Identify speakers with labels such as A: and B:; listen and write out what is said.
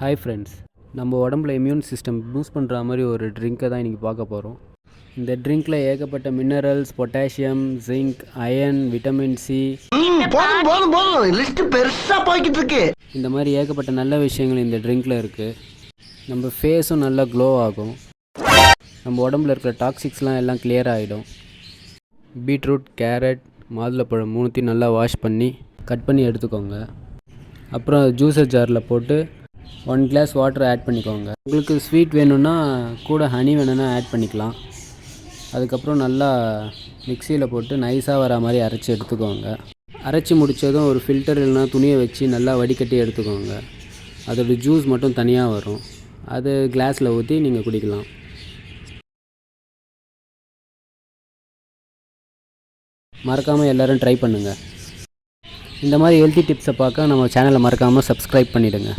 A: Hi friends, நம்ம உடம்புல immune system boost பண்ணுற மாதிரி ஒரு ட்ரிங்க்கை தான் இன்றைக்கி பார்க்க போகிறோம். இந்த ட்ரிங்க்கில் ஏகப்பட்ட minerals, potassium, zinc, iron, vitamin C,
B: list பெருசாக போய்கிட்டு இருக்கு.
A: இந்த மாதிரி ஏகப்பட்ட நல்ல விஷயங்கள் இந்த ட்ரிங்க்கில் இருக்குது. நம்ம ஃபேஸும் நல்லா க்ளோ ஆகும். நம்ம உடம்புல இருக்கிற டாக்ஸிக்ஸ்லாம் எல்லாம் கிளியர் ஆகிடும். பீட்ரூட், கேரட், மாதுளப்பழம் மூணுத்தையும் நல்லா வாஷ் பண்ணி கட் பண்ணி எடுத்துக்கோங்க. அப்புறம் ஜூஸர் ஜாரில் போட்டு 1 கிளாஸ் வாட்டர் ஆட் பண்ணிக்கோங்க. உங்களுக்கு ஸ்வீட் வேணும்னா கூட ஹனி வேணும்னா ஆட் பண்ணிக்கலாம். அதுக்கப்புறம் நல்லா மிக்சியில் போட்டு நைஸாக வர மாதிரி அரைச்சி எடுத்துக்கோங்க. அரைச்சி முடித்ததும் ஒரு ஃபில்டர் இல்லைனா துணியை வச்சு நல்லா வடிகட்டி எடுத்துக்கோங்க. அதோட ஜூஸ் மட்டும் தனியாக வரும். அது கிளாஸில் ஊற்றி நீங்கள் குடிக்கலாம். மறக்காமல் எல்லோரும் ட்ரை பண்ணுங்கள். இந்த மாதிரி ஹெல்த்தி டிப்ஸை பார்க்க நம்ம சேனலை மறக்காமல் சப்ஸ்கிரைப் பண்ணிவிடுங்க.